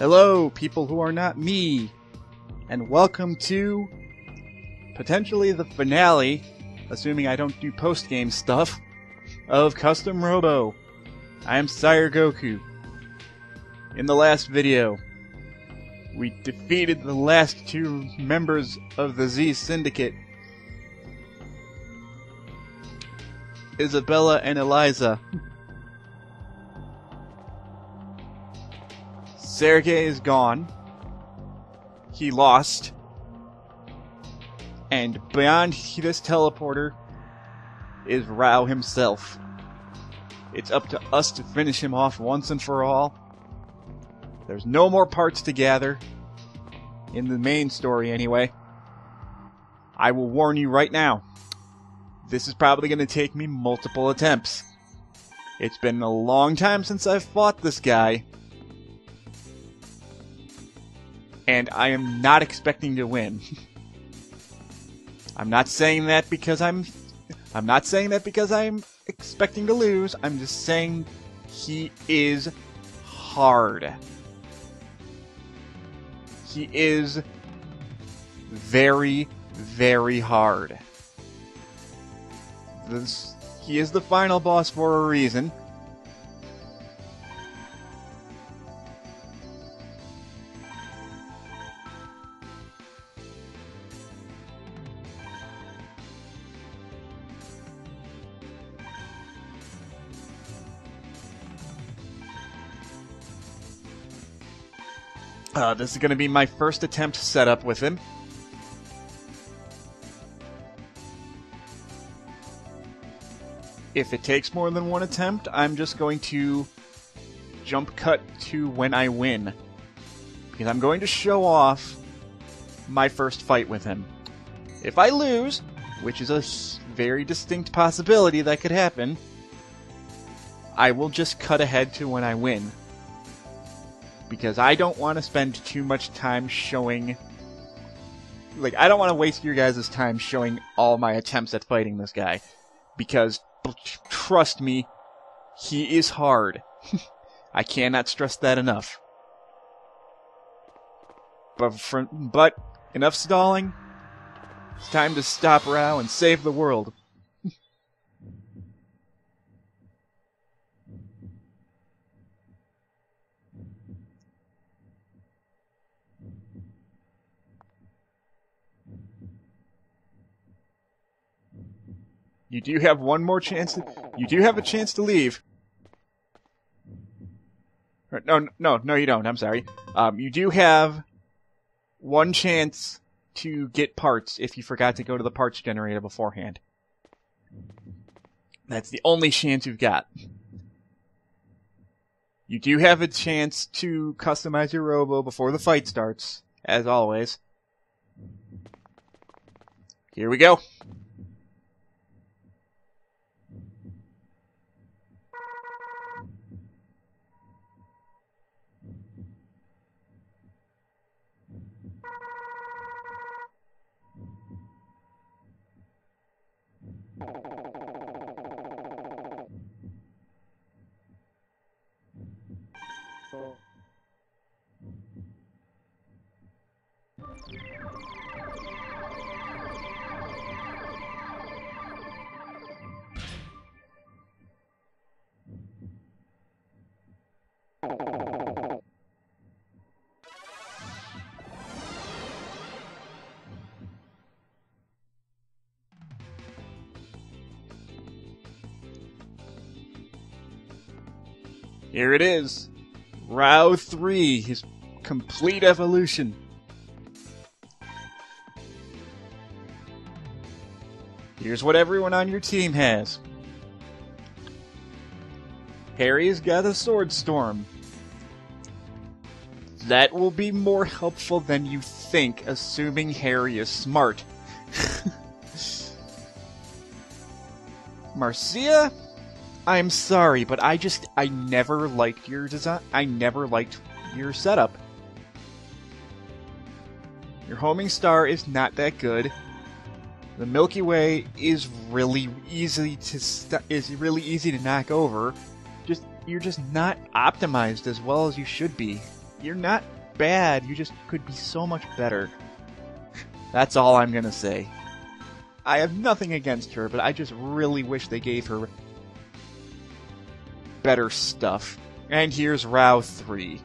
Hello, people who are not me, and welcome to potentially the finale, assuming I don't do post-game stuff, of Custom Robo. I am Sire Goku. In the last video, we defeated the last two members of the Z Syndicate, Isabella and Eliza. Sergei is gone. He lost. And beyond this teleporter is Rahu himself. It's up to us to finish him off once and for all. There's no more parts to gather. In the main story, anyway. I will warn you right now. This is probably going to take me multiple attempts. It's been a long time since I've fought this guy. And I am not expecting to win. I'm not saying that because I'm expecting to lose. I'm just saying he is hard. He is very, very hard. He is the final boss for a reason. This is going to be my first attempt set up with him. If it takes more than one attempt, I'm just going to jump cut to when I win. Because I'm going to show off my first fight with him. If I lose, which is a very distinct possibility that could happen, I will just cut ahead to when I win. Because I don't want to spend too much time showing... I don't want to waste your guys' time showing all my attempts at fighting this guy. Because, trust me, he is hard. I cannot stress that enough. But enough stalling. It's time to stop Rahu and save the world. You do have one more chance. You do have a chance to leave. No, you don't. I'm sorry. You do have one chance to get parts if you forgot to go to the parts generator beforehand. That's the only chance you've got. You do have a chance to customize your Robo before the fight starts, as always. Here we go. Here it is. Rahu 3, his complete evolution. Here's what everyone on your team has. Harry's got a Sword Storm. That will be more helpful than you think, assuming Harry is smart. Marcia? I'm sorry, but I never liked your design. I never liked your setup. Your homing star is not that good. The Milky Way is really easy to knock over. You're just not optimized as well as you should be. You're not bad, you just could be so much better. That's all I'm gonna say. I have nothing against her, but I just really wish they gave her better stuff. And here's Rahu 3.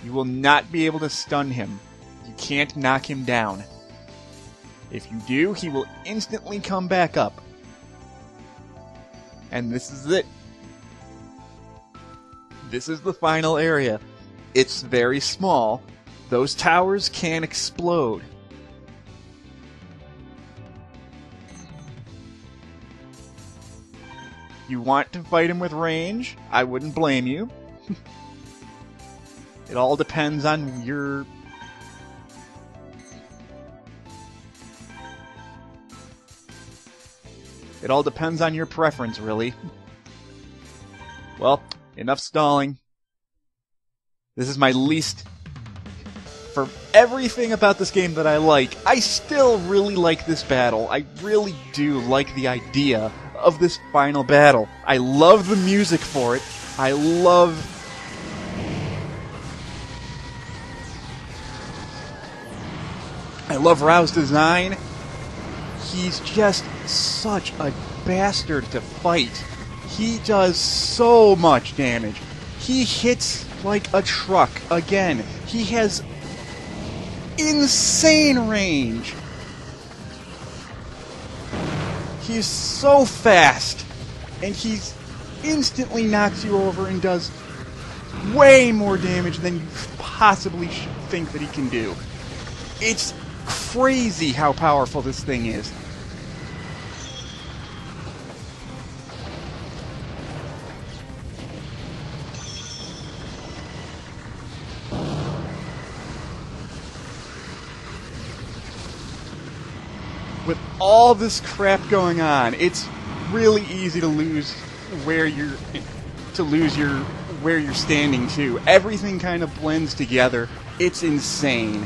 You will not be able to stun him. You can't knock him down. If you do, he will instantly come back up. And this is it. This is the final area. It's very small. Those towers can explode. You want to fight him with range? I wouldn't blame you. It all depends on your... It all depends on your preference, really. Well, enough stalling. This is my least... For everything about this game that I like, I still really like this battle. I really do like the idea of this final battle. I love the music for it. I love Rahu's design. He's just such a bastard to fight. He does so much damage. He hits like a truck again. He has insane range. He's so fast, and he instantly knocks you over and does way more damage than you possibly think that he can do. It's crazy how powerful this thing is. With all this crap going on, it's really easy to lose where you're standing too. Everything kind of blends together. It's insane.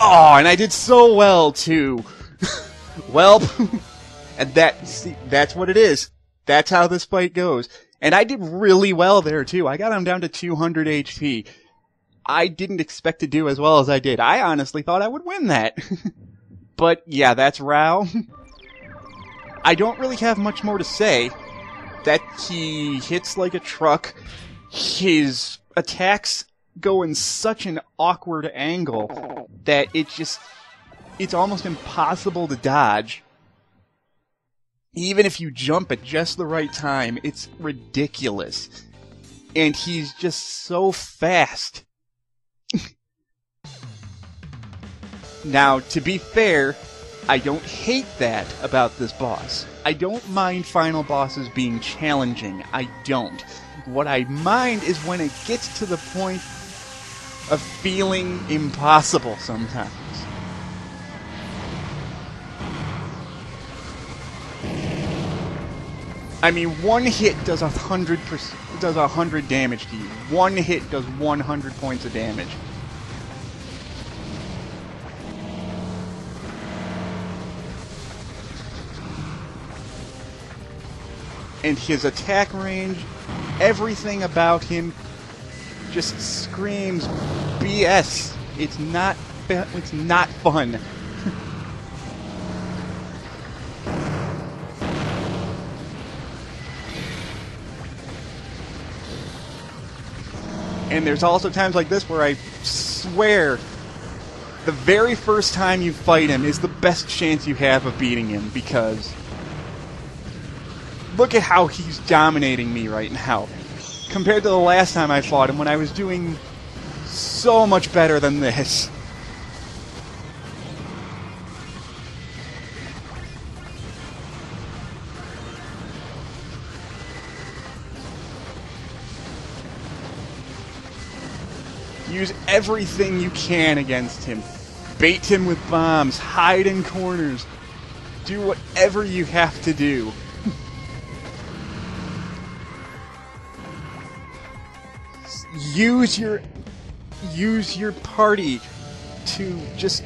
Oh, and I did so well, too. Well, and that's what it is. That's how this fight goes. And I did really well there, too. I got him down to 200 HP. I didn't expect to do as well as I did. I honestly thought I would win that. But, yeah, that's Rahu. I don't really have much more to say. That he hits like a truck. His attacks go in such an awkward angle that it's almost impossible to dodge. Even if you jump at just the right time, it's ridiculous. And he's just so fast. Now, to be fair, I don't hate that about this boss. I don't mind final bosses being challenging. I don't. What I mind is when it gets to the point of feeling impossible sometimes. I mean, one hit does 100 damage to you. One hit does 100 points of damage. And his attack range, everything about him just screams BS. It's not fun. And there's also times like this where I swear the very first time you fight him is the best chance you have of beating him, because look at how he's dominating me right now. Compared to the last time I fought him when I was doing so much better than this. Use everything you can against him. Bait him with bombs, hide in corners. Do whatever you have to do. Use your party to just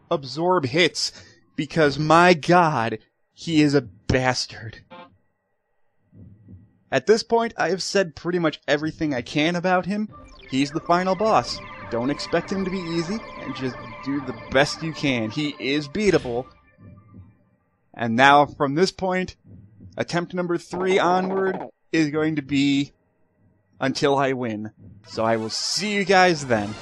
absorb hits, because my god, he is a bastard. At this point, I have said pretty much everything I can about him. He's the final boss. Don't expect him to be easy, and just do the best you can. He is beatable. And now, from this point, attempt number 3 onward is going to be until I win. So I will see you guys then.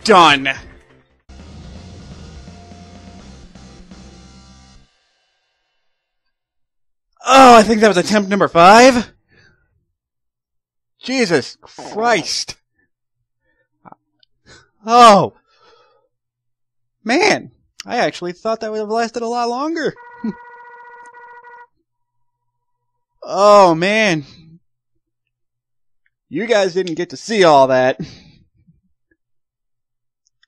Done! Oh, I think that was attempt number 5? Jesus Christ! Oh! Man! I actually thought that would have lasted a lot longer. Oh, man. You guys didn't get to see all that.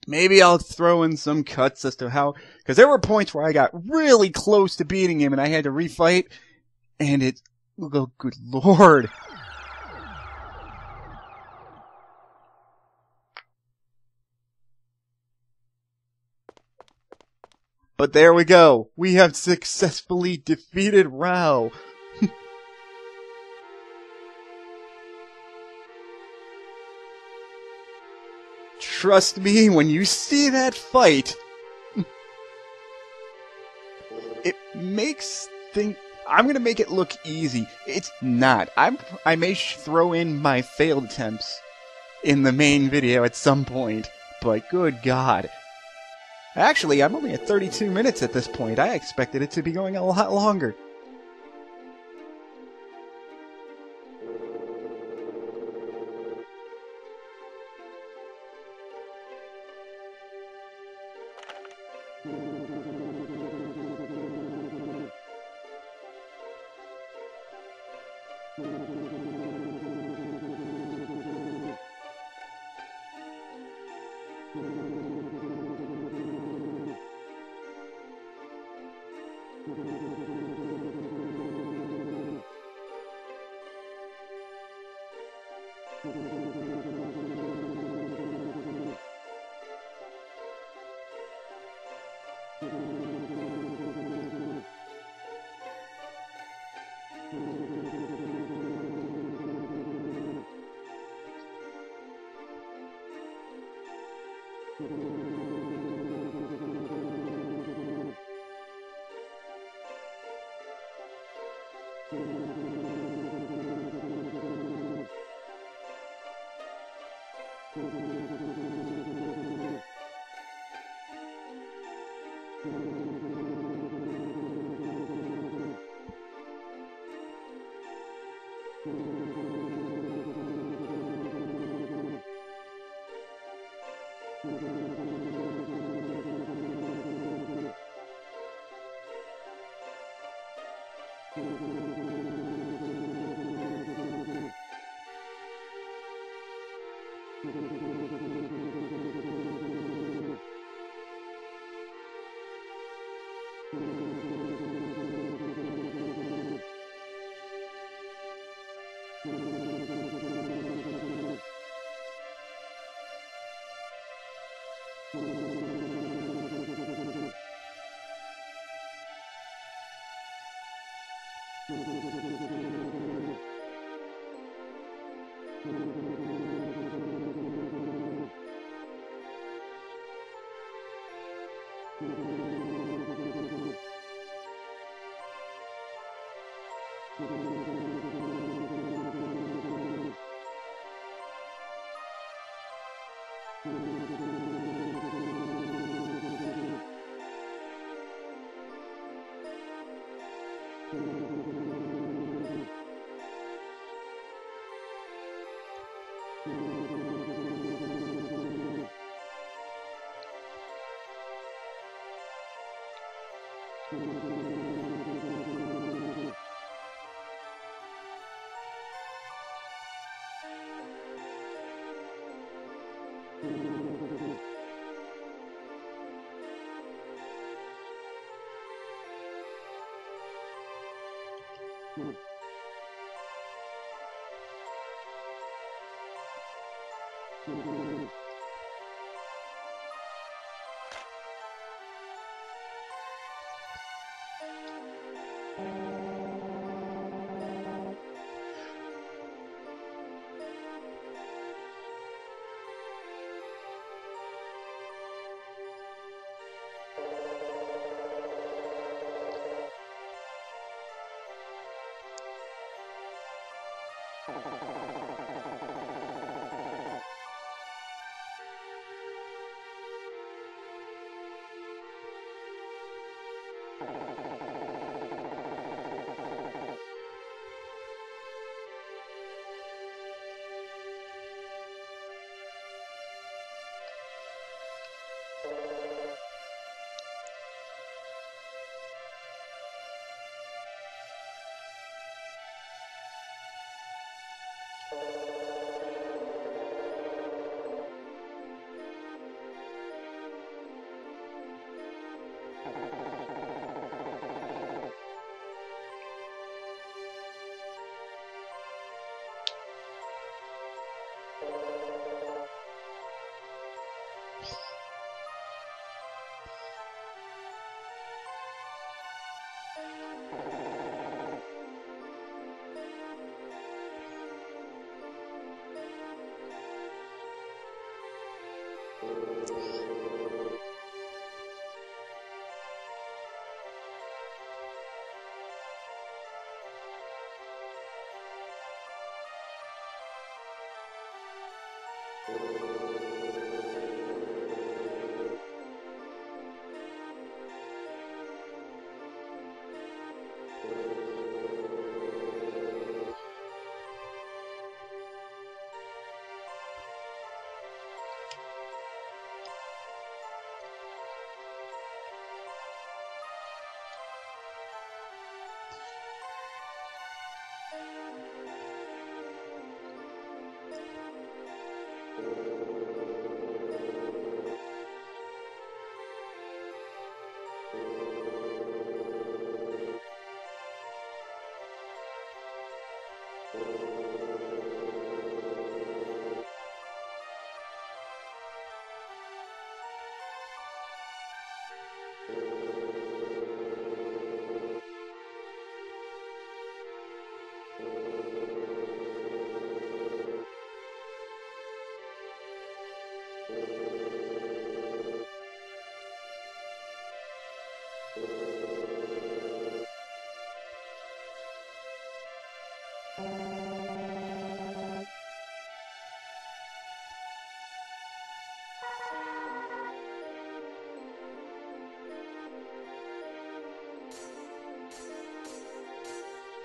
Maybe I'll throw in some cuts as to how... Because there were points where I got really close to beating him and I had to refight. And it... Oh, good lord. But there we go. We have successfully defeated Rahu. Trust me, when you see that fight, it makes think I'm gonna make it look easy. It's not. I may throw in my failed attempts in the main video at some point, but good God. Actually, I'm only at 32 minutes at this point. I expected it to be going a lot longer.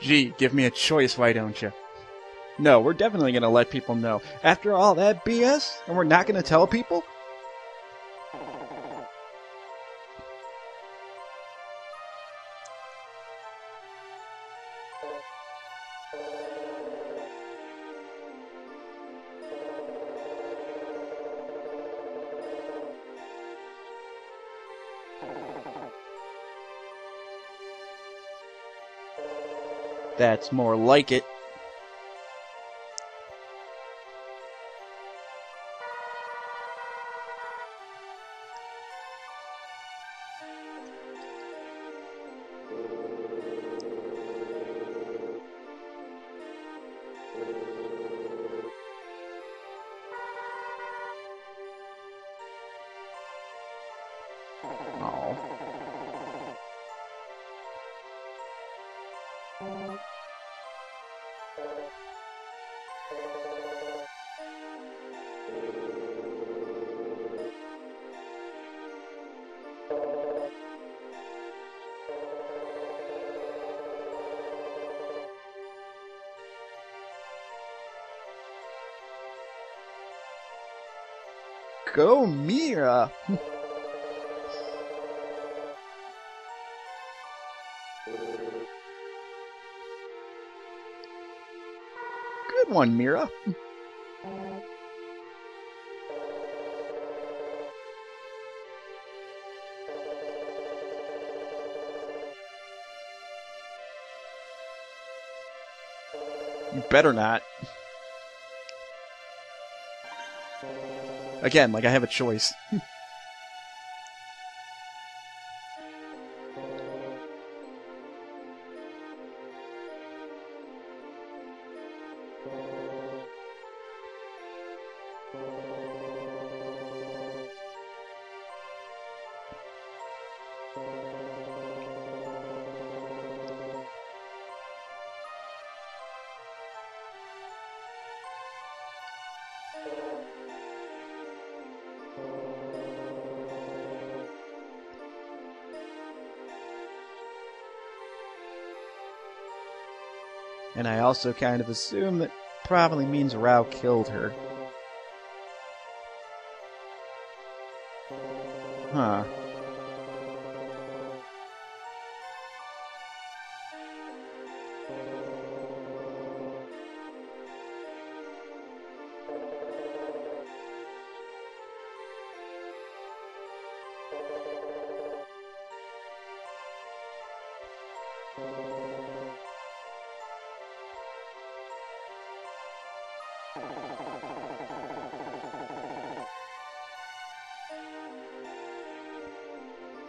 Gee, give me a choice, why don't you? No, we're definitely going to let people know. After all that BS, and we're not going to tell people? That's more like it. Oh. Go, Mira! Good one, Mira. You better not. Again, like I have a choice. And I also kind of assume that probably means Rahu killed her. Huh.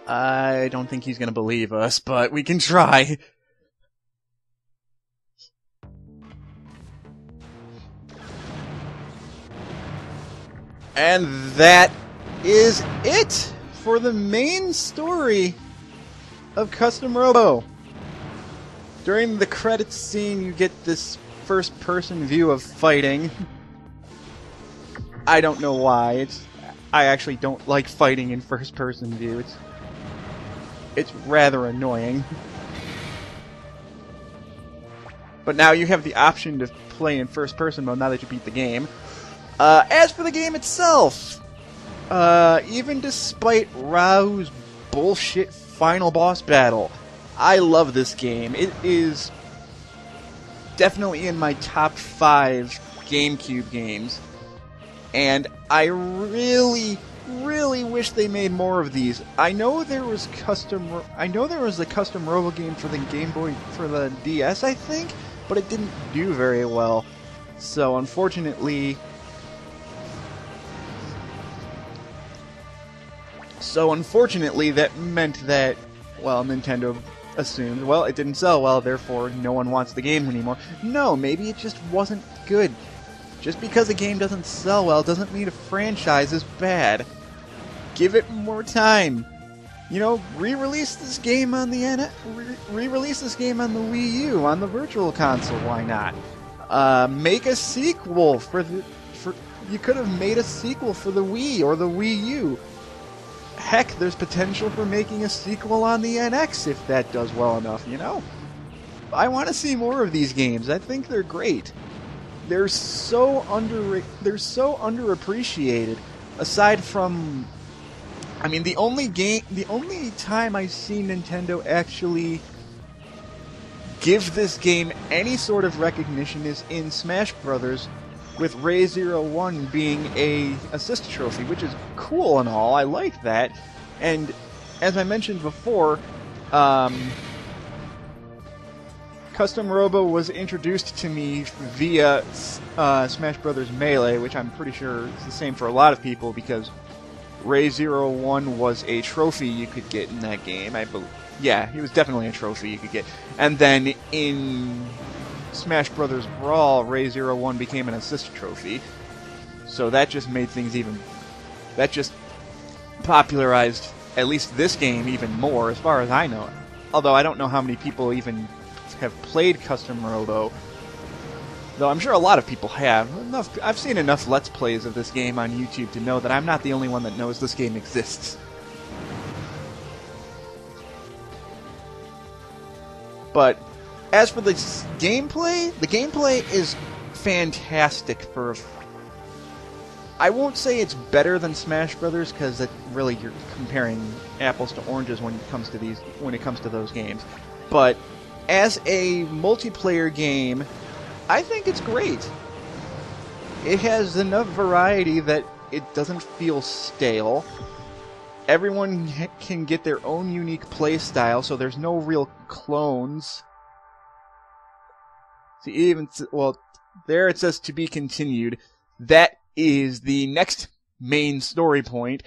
I don't think he's gonna believe us, but we can try. And that is it for the main story of Custom Robo. During the credits scene, you get this first-person view of fighting. I don't know why. I actually don't like fighting in first-person view. It's rather annoying. But now you have the option to play in first-person mode now that you beat the game. As for the game itself, even despite Rahu's bullshit final boss battle, I love this game. It is definitely in my top 5 GameCube games. And I really wish they made more of these. I know there was a custom Robo game for the Game Boy, for the DS, I think, but it didn't do very well. So unfortunately, that meant that, well, Nintendo assumed, well, it didn't sell well, therefore no one wants the game anymore. No, maybe it just wasn't good. Just because a game doesn't sell well doesn't mean a franchise is bad. Give it more time. re-release this game on the re-release this game on the Wii U, on the Virtual Console. Why not? Make a sequel you could have made a sequel for the Wii or the Wii U. Heck, there's potential for making a sequel on the NX if that does well enough, I want to see more of these games. I think they're great. They're so underappreciated. Aside from, the only time I've seen Nintendo actually give this game any sort of recognition is in Smash Brothers, with Ray 01 being a assist trophy, which is cool and all. I like that. And as I mentioned before, Custom Robo was introduced to me via Smash Brothers Melee, which I'm pretty sure is the same for a lot of people, because Ray 01 was a trophy you could get in that game. Yeah, he was definitely a trophy you could get. And then in Smash Brothers Brawl, Ray 01 became an assist trophy. So that just made things that just popularized at least this game even more, as far as I know. Although I don't know how many people even have played Custom Robo. Though I'm sure a lot of people have. I've seen enough Let's Plays of this game on YouTube to know that I'm not the only one that knows this game exists. But as for the gameplay is fantastic I won't say it's better than Smash Brothers, because really you're comparing apples to oranges when it comes to those games. But as a multiplayer game, I think it's great. It has enough variety that it doesn't feel stale. Everyone can get their own unique play style, so there's no real clones. See, there it says to be continued. That is the next main story point.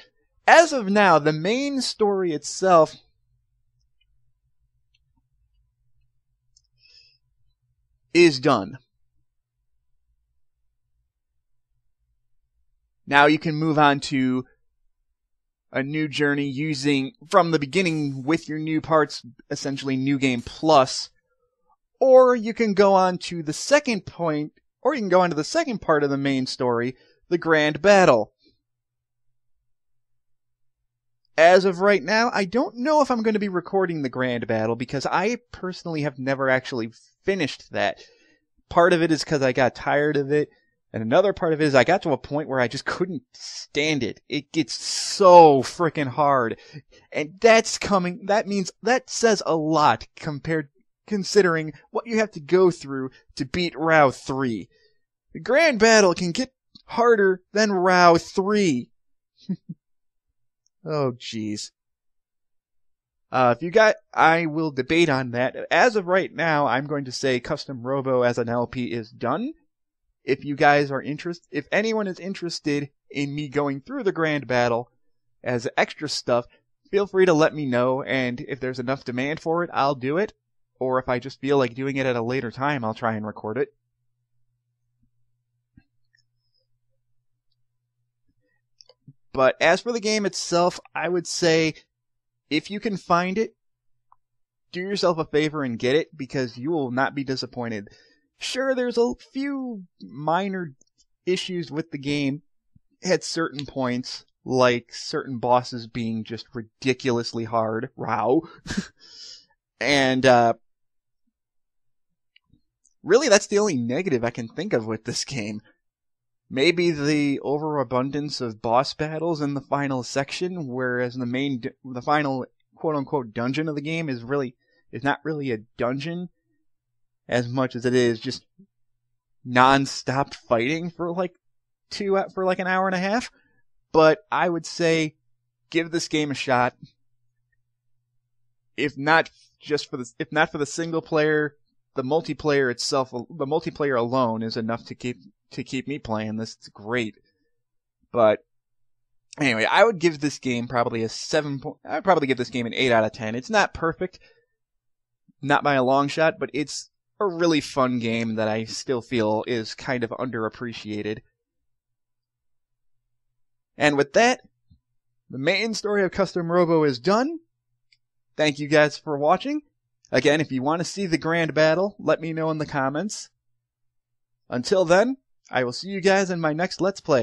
As of now, the main story itself is done. Now you can move on to a new journey using, from the beginning with your new parts, essentially New Game Plus. Or you can go on to the second point, or you can go on to the second part of the main story, the Grand Battle. As of right now, I don't know if I'm going to be recording the Grand Battle, because I personally have never actually finished that. Part of it is because I got tired of it, and another part of it is I got to a point where I just couldn't stand it. It gets so frickin' hard. And that says a lot considering what you have to go through to beat Rahu 3. The Grand Battle can get harder than Rahu 3. Oh, jeez. I will debate on that. As of right now, I'm going to say Custom Robo as an LP is done. If anyone is interested in me going through the Grand Battle as extra stuff, feel free to let me know, and if there's enough demand for it, I'll do it. Or if I just feel like doing it at a later time, I'll try and record it. But as for the game itself, I would say, if you can find it, do yourself a favor and get it, because you will not be disappointed. Sure, there's a few minor issues with the game at certain points, like certain bosses being just ridiculously hard, Rahu. And, really that's the only negative I can think of with this game. Maybe the overabundance of boss battles in the final section, whereas the final quote-unquote dungeon of the game is not really a dungeon as much as it is just non-stop fighting for like an hour and a half. But I would say give this game a shot. If not for the single player, the multiplayer itself, the multiplayer alone is enough to keep me playing this. It's great. But anyway, I would give this game probably I'd probably give this game an 8 out of 10. It's not perfect, not by a long shot, but it's a really fun game that I still feel is kind of underappreciated. And with that, the main story of Custom Robo is done. thank you guys for watching. Again, if you want to see the grand battle, let me know in the comments. Until then, I will see you guys in my next Let's Play.